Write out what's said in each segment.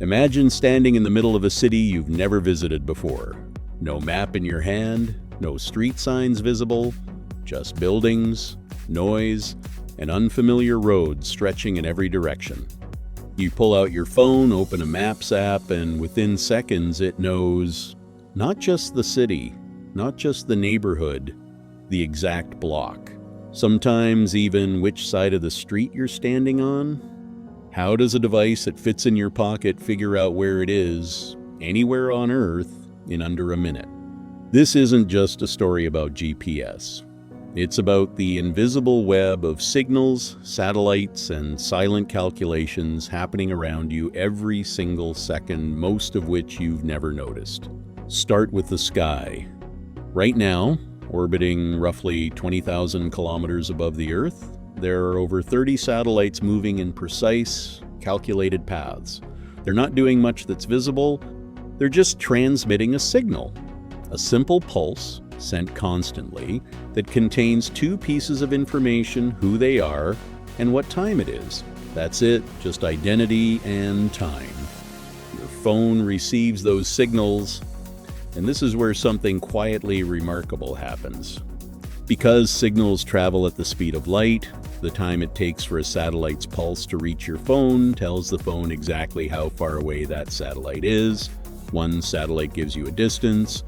Imagine standing in the middle of a city you've never visited before. No map in your hand, no street signs visible, just buildings, noise, and unfamiliar roads stretching in every direction. You pull out your phone, open a Maps app, and within seconds it knows not just the city, not just the neighborhood, the exact block. Sometimes even which side of the street you're standing on. How does a device that fits in your pocket figure out where it is, anywhere on Earth, in under a minute? This isn't just a story about GPS. It's about the invisible web of signals, satellites, and silent calculations happening around you every single second, most of which you've never noticed. Start with the sky. Right now, orbiting roughly 20,000 kilometers above the Earth, there are over 30 satellites moving in precise, calculated paths. They're not doing much that's visible, they're just transmitting a signal. A simple pulse, sent constantly, that contains two pieces of information: who they are and what time it is. That's it, just identity and time. Your phone receives those signals, and this is where something quietly remarkable happens. Because signals travel at the speed of light, the time it takes for a satellite's pulse to reach your phone tells the phone exactly how far away that satellite is. One satellite gives you a distance,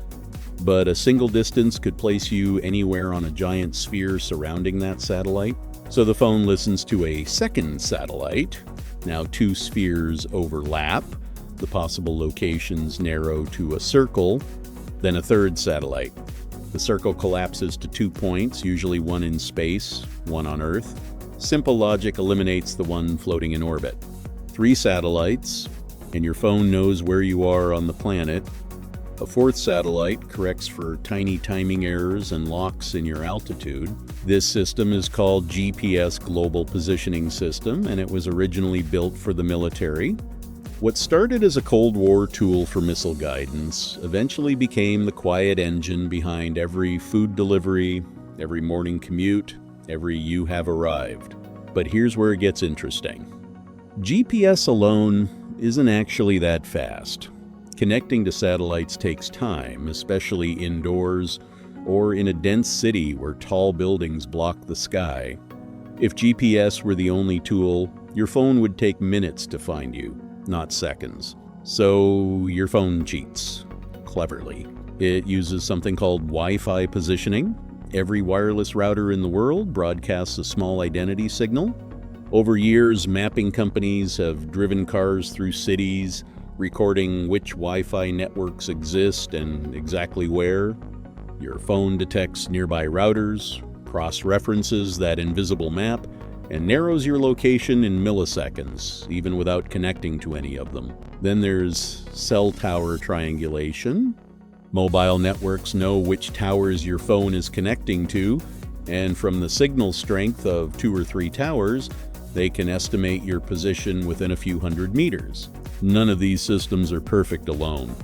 but a single distance could place you anywhere on a giant sphere surrounding that satellite. So the phone listens to a second satellite. Now two spheres overlap. The possible locations narrow to a circle, then a third satellite. The circle collapses to 2 points, usually one in space, one on Earth. Simple logic eliminates the one floating in orbit. 3 satellites, and your phone knows where you are on the planet. A 4th satellite corrects for tiny timing errors and locks in your altitude. This system is called GPS Global Positioning System, and it was originally built for the military. What started as a Cold War tool for missile guidance eventually became the quiet engine behind every food delivery, every morning commute, every "you have arrived." But here's where it gets interesting. GPS alone isn't actually that fast. Connecting to satellites takes time, especially indoors or in a dense city where tall buildings block the sky. If GPS were the only tool, your phone would take minutes to find you, not seconds. So your phone cheats, cleverly. It uses something called Wi-Fi positioning. Every wireless router in the world broadcasts a small identity signal. Over years, mapping companies have driven cars through cities, recording which Wi-Fi networks exist and exactly where. Your phone detects nearby routers, cross-references that invisible map, and narrows your location in milliseconds, even without connecting to any of them. Then there's cell tower triangulation. Mobile networks know which towers your phone is connecting to, and from the signal strength of 2 or 3 towers, they can estimate your position within a few hundred meters. None of these systems are perfect alone,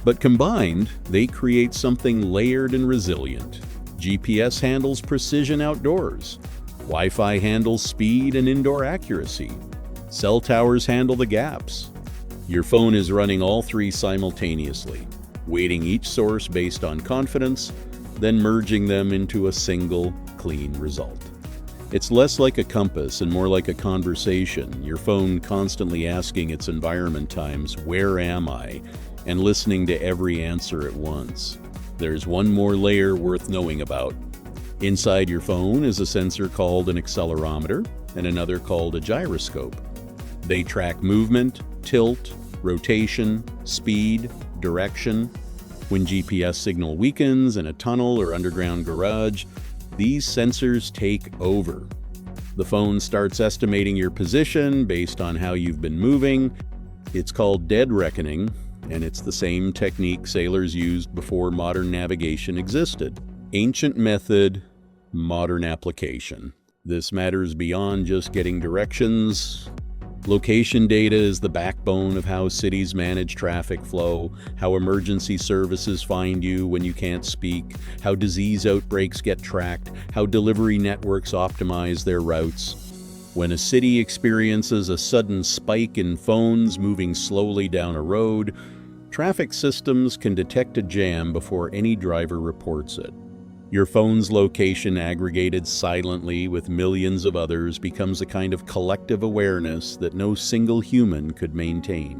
but combined, they create something layered and resilient. GPS handles precision outdoors. Wi-Fi handles speed and indoor accuracy. Cell towers handle the gaps. Your phone is running all 3 simultaneously, weighting each source based on confidence, then merging them into a single, clean result. It's less like a compass and more like a conversation, your phone constantly asking its environment times, "Where am I?" and listening to every answer at once. There's one more layer worth knowing about. Inside your phone is a sensor called an accelerometer and another called a gyroscope. They track movement, tilt, rotation, speed, direction. When GPS signal weakens in a tunnel or underground garage, these sensors take over. The phone starts estimating your position based on how you've been moving. It's called dead reckoning, and it's the same technique sailors used before modern navigation existed. Ancient method, modern application. This matters beyond just getting directions. Location data is the backbone of how cities manage traffic flow, how emergency services find you when you can't speak, how disease outbreaks get tracked, how delivery networks optimize their routes. When a city experiences a sudden spike in phones moving slowly down a road, traffic systems can detect a jam before any driver reports it. Your phone's location, aggregated silently with millions of others, becomes a kind of collective awareness that no single human could maintain.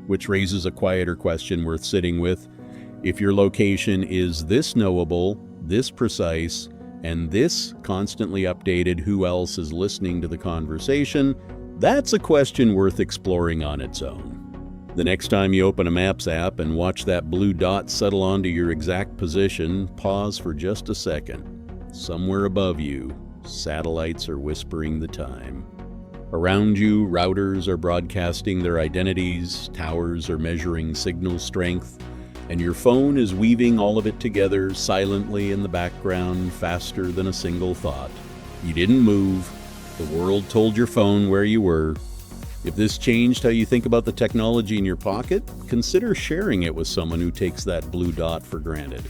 Which raises a quieter question worth sitting with. If your location is this knowable, this precise, and this constantly updated, who else is listening to the conversation? That's a question worth exploring on its own. The next time you open a Maps app and watch that blue dot settle onto your exact position, pause for just a second. Somewhere above you, satellites are whispering the time. Around you, routers are broadcasting their identities, towers are measuring signal strength, and your phone is weaving all of it together silently in the background, faster than a single thought. You didn't move. The world told your phone where you were. If this changed how you think about the technology in your pocket, consider sharing it with someone who takes that blue dot for granted.